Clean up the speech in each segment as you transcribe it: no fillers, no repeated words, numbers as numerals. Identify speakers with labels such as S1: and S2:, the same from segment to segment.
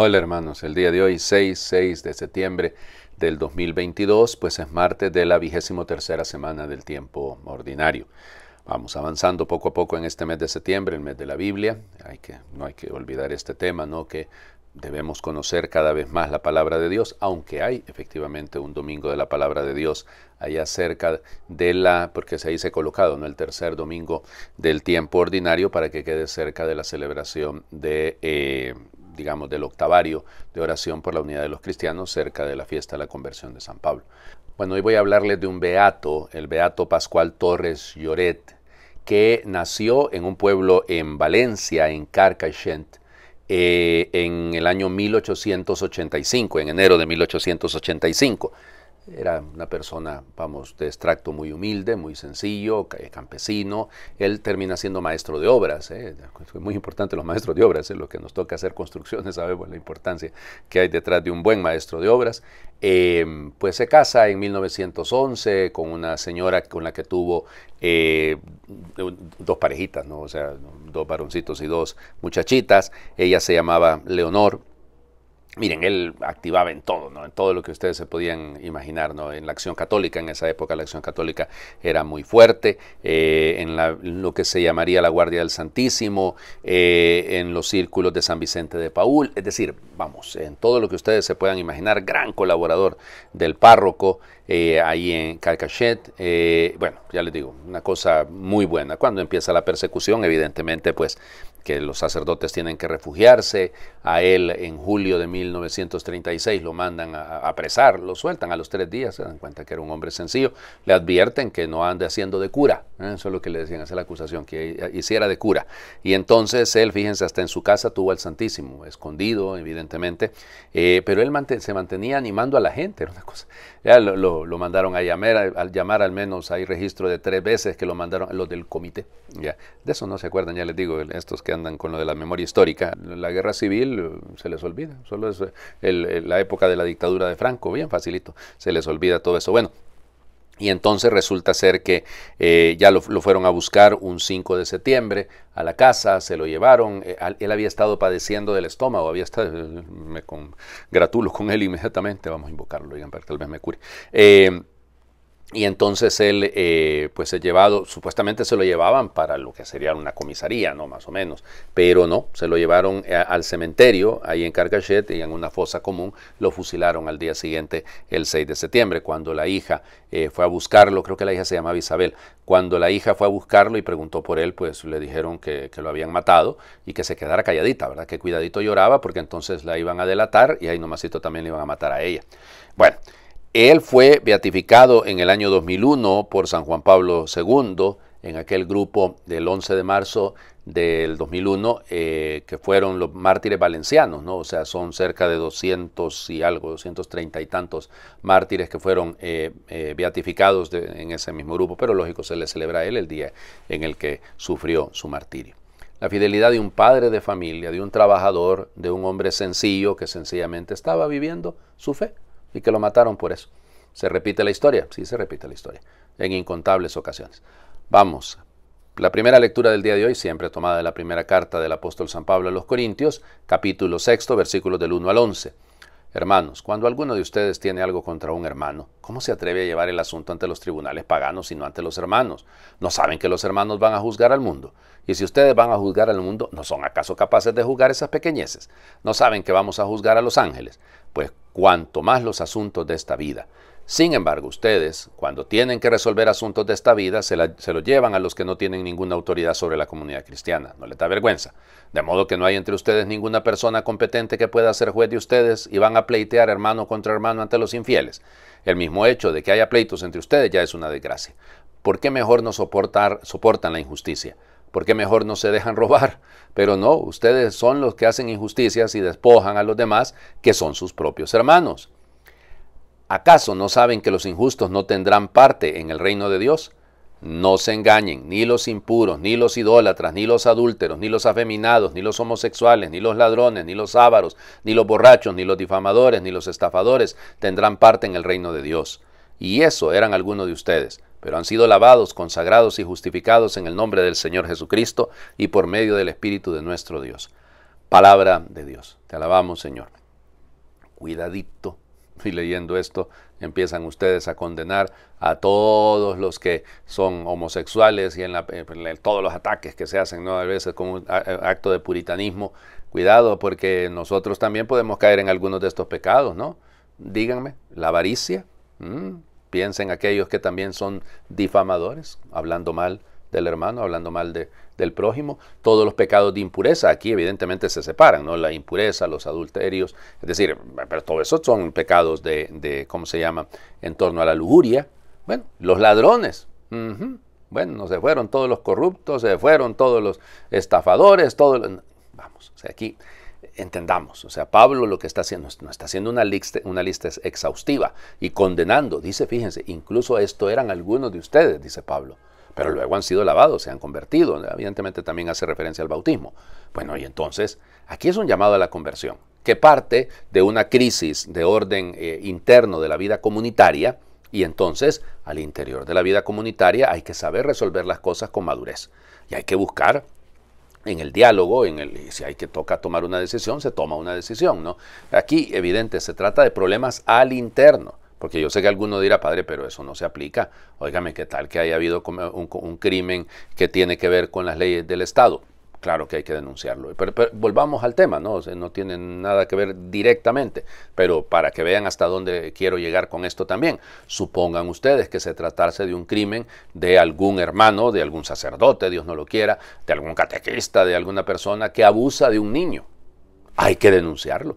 S1: Hola hermanos, el día de hoy, 6 de septiembre del 2022, pues es martes de la 23ª semana del tiempo ordinario. Vamos avanzando poco a poco en este mes de septiembre, el mes de la Biblia. No hay que olvidar este tema, ¿no? Que debemos conocer cada vez más la palabra de Dios, aunque hay efectivamente un domingo de la palabra de Dios allá cerca de porque ahí se ha colocado, ¿no?, el tercer domingo del tiempo ordinario para que quede cerca de la celebración del octavario de oración por la unidad de los cristianos, cerca de la fiesta de la conversión de San Pablo. Bueno, hoy voy a hablarles de un beato, el beato Pascual Torres Lloret, que nació en un pueblo en Valencia, en Carcaixent, en el año 1885, en enero de 1885. Era una persona, de extracto muy humilde, muy sencillo, campesino. Él termina siendo maestro de obras. Es muy importante los maestros de obras. Lo que nos toca hacer construcciones, sabemos la importancia que hay detrás de un buen maestro de obras. Pues se casa en 1911 con una señora con la que tuvo dos parejitas, ¿no? O sea, dos varoncitos y dos muchachitas. Ella se llamaba Leonor. Miren, él activaba en todo, ¿no? En todo lo que ustedes se podían imaginar, ¿no? En la acción católica, en esa época la acción católica era muy fuerte, en lo que se llamaría la Guardia del Santísimo, en los círculos de San Vicente de Paúl, es decir, vamos, en todo lo que ustedes se puedan imaginar, gran colaborador del párroco, ahí en Carcaixent. Bueno, ya les digo, una cosa muy buena. Cuando empieza la persecución, evidentemente, pues, que los sacerdotes tienen que refugiarse. A él en julio de 1936 lo mandan a apresar, lo sueltan a los 3 días, se dan cuenta que era un hombre sencillo, le advierten que no ande haciendo de cura, eso es lo que le decían, esa es la acusación, que hiciera de cura. Y entonces él, fíjense, hasta en su casa tuvo al Santísimo, escondido evidentemente, pero él se mantenía animando a la gente, era una cosa. Ya lo mandaron a llamar al menos, hay registro de 3 veces que lo mandaron los del comité. Ya, de eso no se acuerdan, ya les digo, estos que andan con lo de la memoria histórica. La guerra civil se les olvida, solo es la época de la dictadura de Franco, bien facilito, se les olvida todo eso. Bueno, y entonces resulta ser que ya lo fueron a buscar un 5 de septiembre a la casa, se lo llevaron. Él había estado padeciendo del estómago, me congratulo con él inmediatamente, vamos a invocarlo, digan, para que tal vez me cure. Y entonces él, pues supuestamente se lo llevaban para lo que sería una comisaría, ¿no? Más o menos, pero no, se lo llevaron al cementerio, ahí en Carcaixent, y en una fosa común, lo fusilaron al día siguiente, el 6 de septiembre, cuando la hija fue a buscarlo. Creo que la hija se llamaba Isabel. Cuando la hija fue a buscarlo y preguntó por él, pues le dijeron que lo habían matado y que se quedara calladita, ¿verdad? Que cuidadito lloraba, porque entonces la iban a delatar y ahí nomasito también le iban a matar a ella. Bueno, él fue beatificado en el año 2001 por San Juan Pablo II, en aquel grupo del 11 de marzo del 2001, que fueron los mártires valencianos, ¿no? O sea, son cerca de 230 y tantos mártires que fueron beatificados en ese mismo grupo, pero lógico, se le celebra a él el día en el que sufrió su martirio. La fidelidad de un padre de familia, de un trabajador, de un hombre sencillo que sencillamente estaba viviendo su fe, y que lo mataron por eso. ¿Se repite la historia? Sí, se repite la historia, en incontables ocasiones. Vamos, la primera lectura del día de hoy, siempre tomada de la primera carta del apóstol San Pablo a los Corintios, capítulo 6, versículos del 1 al 11. Hermanos, cuando alguno de ustedes tiene algo contra un hermano, ¿cómo se atreve a llevar el asunto ante los tribunales paganos y no ante los hermanos? ¿No saben que los hermanos van a juzgar al mundo? Y si ustedes van a juzgar al mundo, ¿no son acaso capaces de juzgar esas pequeñeces? ¿No saben que vamos a juzgar a los ángeles? Pues cuanto más los asuntos de esta vida. Sin embargo, ustedes, cuando tienen que resolver asuntos de esta vida, se los llevan a los que no tienen ninguna autoridad sobre la comunidad cristiana. ¿No les da vergüenza? De modo que no hay entre ustedes ninguna persona competente que pueda ser juez de ustedes y van a pleitear hermano contra hermano ante los infieles. El mismo hecho de que haya pleitos entre ustedes ya es una desgracia. ¿Por qué mejor no soportan la injusticia? ¿Por qué mejor no se dejan robar? Pero no, ustedes son los que hacen injusticias y despojan a los demás, que son sus propios hermanos. ¿Acaso no saben que los injustos no tendrán parte en el reino de Dios? No se engañen, ni los impuros, ni los idólatras, ni los adúlteros, ni los afeminados, ni los homosexuales, ni los ladrones, ni los ávaros, ni los borrachos, ni los difamadores, ni los estafadores tendrán parte en el reino de Dios. Y eso eran algunos de ustedes, pero han sido lavados, consagrados y justificados en el nombre del Señor Jesucristo y por medio del Espíritu de nuestro Dios. Palabra de Dios. Te alabamos, Señor. Cuidadito. Y leyendo esto, empiezan ustedes a condenar a todos los que son homosexuales y en todos los ataques que se hacen, ¿no? A veces como un acto de puritanismo. Cuidado, porque nosotros también podemos caer en algunos de estos pecados, ¿no? Díganme, la avaricia. Piensen aquellos que también son difamadores, hablando mal del hermano, hablando mal del prójimo. Todos los pecados de impureza, aquí evidentemente se separan, ¿no? La impureza, los adulterios, es decir, pero todo eso son pecados ¿cómo se llama? En torno a la lujuria. Bueno, los ladrones. Bueno, se fueron todos los corruptos, se fueron todos los estafadores, Vamos, o sea, aquí entendamos, o sea, Pablo lo que está haciendo, no está haciendo una lista exhaustiva y condenando, dice, fíjense, incluso esto eran algunos de ustedes, dice Pablo, pero luego han sido lavados, se han convertido, evidentemente también hace referencia al bautismo. Bueno, y entonces, aquí es un llamado a la conversión, que parte de una crisis de orden interno de la vida comunitaria, y entonces, al interior de la vida comunitaria hay que saber resolver las cosas con madurez, y hay que buscar en el diálogo, y si hay que tomar una decisión, se toma una decisión, ¿no? Aquí, evidente, se trata de problemas al interno. Porque yo sé que alguno dirá, padre, pero eso no se aplica. Óigame, ¿qué tal que haya habido un crimen que tiene que ver con las leyes del Estado? Claro que hay que denunciarlo. Pero volvamos al tema, ¿no? O sea, no tiene nada que ver directamente, pero para que vean hasta dónde quiero llegar con esto también. Supongan ustedes que se tratase de un crimen de algún hermano, de algún sacerdote, Dios no lo quiera, de algún catequista, de alguna persona que abusa de un niño. Hay que denunciarlo.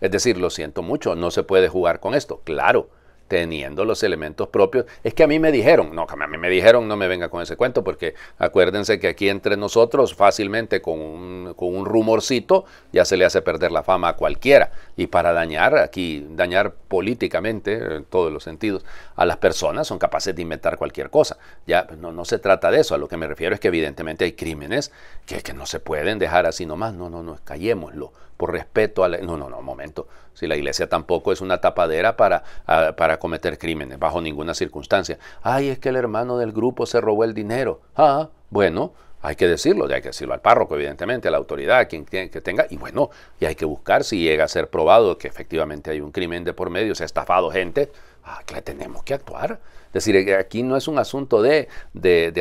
S1: Es decir, lo siento mucho, no se puede jugar con esto. Claro, teniendo los elementos propios. Es que a mí me dijeron, no, que a mí me dijeron, no me venga con ese cuento, porque acuérdense que aquí entre nosotros fácilmente con un rumorcito ya se le hace perder la fama a cualquiera. Y para dañar políticamente, en todos los sentidos, a las personas son capaces de inventar cualquier cosa. Ya no se trata de eso, a lo que me refiero es que evidentemente hay crímenes que no se pueden dejar así nomás, no, callémoslo, por respeto a la... No, momento, si la iglesia tampoco es una tapadera para cometer crímenes, bajo ninguna circunstancia. Ay, es que el hermano del grupo se robó el dinero. Bueno, hay que decirlo al párroco, evidentemente, a la autoridad, a quien que tenga, y bueno, y hay que buscar si llega a ser probado que efectivamente hay un crimen de por medio, se ha estafado gente, que tenemos que actuar. Es decir, aquí no es un asunto de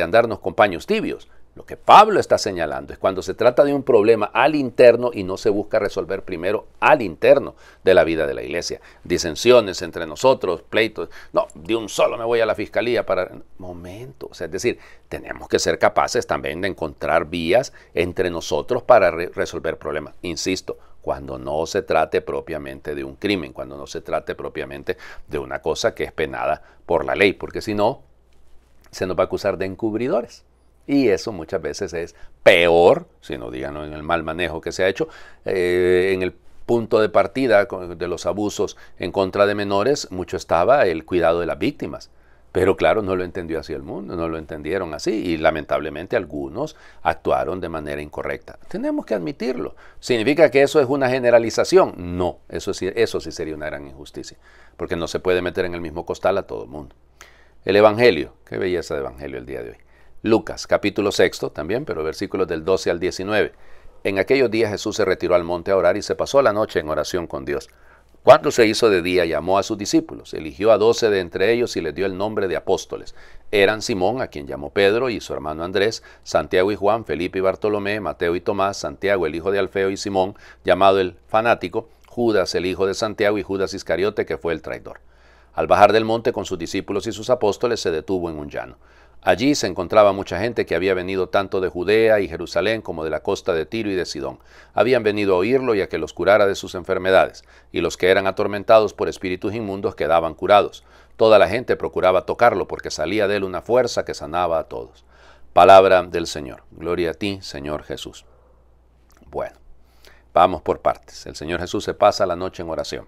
S1: andarnos con paños tibios. Lo que Pablo está señalando es cuando se trata de un problema al interno y no se busca resolver primero al interno de la vida de la iglesia. Disensiones entre nosotros, pleitos. No, de un solo me voy a la fiscalía para... Momento. O sea, es decir, tenemos que ser capaces también de encontrar vías entre nosotros para resolver problemas. Insisto, cuando no se trate propiamente de un crimen, cuando no se trate propiamente de una cosa que es penada por la ley, porque si no, se nos va a acusar de encubridores. Y eso muchas veces es peor, si no digan en el mal manejo que se ha hecho, en el punto de partida de los abusos en contra de menores, mucho estaba el cuidado de las víctimas. Pero claro, no lo entendió así el mundo, no lo entendieron así y lamentablemente algunos actuaron de manera incorrecta. Tenemos que admitirlo. ¿Significa que eso es una generalización? No, eso sí sería una gran injusticia, porque no se puede meter en el mismo costal a todo el mundo. El Evangelio, qué belleza de Evangelio el día de hoy. Lucas, capítulo 6, también, pero versículos del 12 al 19. En aquellos días Jesús se retiró al monte a orar y se pasó la noche en oración con Dios. Cuando se hizo de día, llamó a sus discípulos, eligió a 12 de entre ellos y les dio el nombre de apóstoles. Eran Simón, a quien llamó Pedro, y su hermano Andrés, Santiago y Juan, Felipe y Bartolomé, Mateo y Tomás, Santiago el hijo de Alfeo y Simón, llamado el fanático, Judas el hijo de Santiago y Judas Iscariote, que fue el traidor. Al bajar del monte con sus discípulos y sus apóstoles, se detuvo en un llano. Allí se encontraba mucha gente que había venido tanto de Judea y Jerusalén como de la costa de Tiro y de Sidón. Habían venido a oírlo y a que los curara de sus enfermedades, y los que eran atormentados por espíritus inmundos quedaban curados. Toda la gente procuraba tocarlo porque salía de él una fuerza que sanaba a todos. Palabra del Señor. Gloria a ti, Señor Jesús. Bueno, vamos por partes. El Señor Jesús se pasa la noche en oración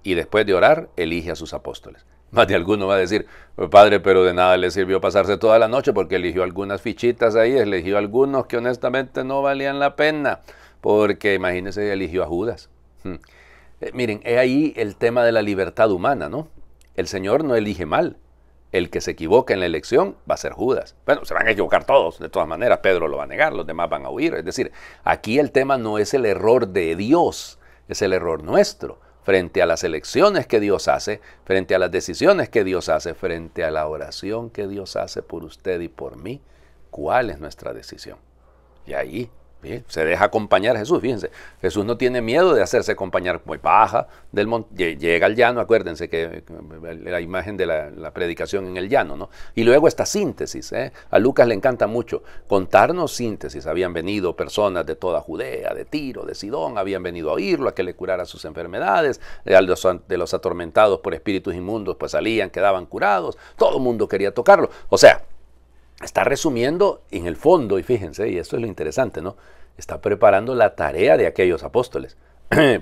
S1: y después de orar elige a sus apóstoles. Más de alguno va a decir, padre, pero de nada le sirvió pasarse toda la noche porque eligió algunas fichitas ahí, eligió algunos que honestamente no valían la pena, porque imagínense, eligió a Judas. Miren, es ahí el tema de la libertad humana, ¿no? El Señor no elige mal, El que se equivoca en la elección va a ser Judas. Bueno, se van a equivocar todos, de todas maneras. Pedro lo va a negar, los demás van a huir. Es decir, aquí el tema no es el error de Dios, es el error nuestro. Frente a las elecciones que Dios hace, frente a las decisiones que Dios hace, frente a la oración que Dios hace por usted y por mí, ¿cuál es nuestra decisión? Y ahí se deja acompañar a Jesús. Fíjense, Jesús no tiene miedo de hacerse acompañar, muy baja del monte, llega al llano. Acuérdense que la imagen de la predicación en el llano, ¿no? Y luego esta síntesis, a Lucas le encanta mucho contarnos síntesis. Habían venido personas de toda Judea, de Tiro, de Sidón, habían venido a oírlo, a que le curara sus enfermedades. De los atormentados por espíritus inmundos, pues salían, quedaban curados, todo el mundo quería tocarlo. O sea, está resumiendo en el fondo, y fíjense, y esto es lo interesante, ¿no? Está preparando la tarea de aquellos apóstoles,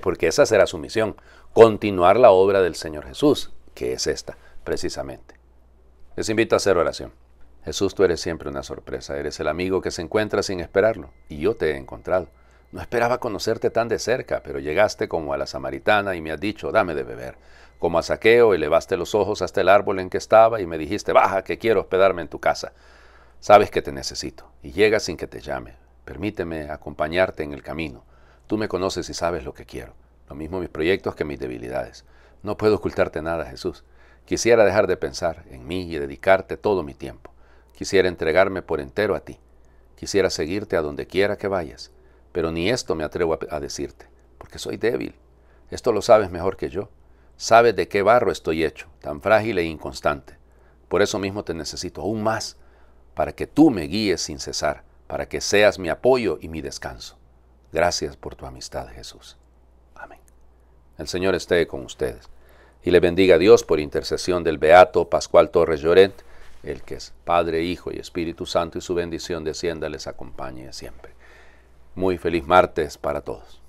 S1: porque esa será su misión, continuar la obra del Señor Jesús, que es esta, precisamente. Les invito a hacer oración. Jesús, tú eres siempre una sorpresa, eres el amigo que se encuentra sin esperarlo, y yo te he encontrado. No esperaba conocerte tan de cerca, pero llegaste como a la samaritana y me has dicho, dame de beber. Como a Zaqueo, elevaste los ojos hasta el árbol en que estaba y me dijiste, baja, que quiero hospedarme en tu casa. Sabes que te necesito y llegas sin que te llame. Permíteme acompañarte en el camino. Tú me conoces y sabes lo que quiero. Lo mismo mis proyectos que mis debilidades. No puedo ocultarte nada, Jesús. Quisiera dejar de pensar en mí y dedicarte todo mi tiempo. Quisiera entregarme por entero a ti. Quisiera seguirte a donde quiera que vayas. Pero ni esto me atrevo a decirte, porque soy débil. Esto lo sabes mejor que yo. Sabes de qué barro estoy hecho, tan frágil e inconstante. Por eso mismo te necesito aún más, para que tú me guíes sin cesar, para que seas mi apoyo y mi descanso. Gracias por tu amistad, Jesús. Amén. El Señor esté con ustedes y le bendiga a Dios por intercesión del Beato Pascual Torres Lloret, el que es Padre, Hijo y Espíritu Santo, y su bendición descienda, les acompañe siempre. Muy feliz martes para todos.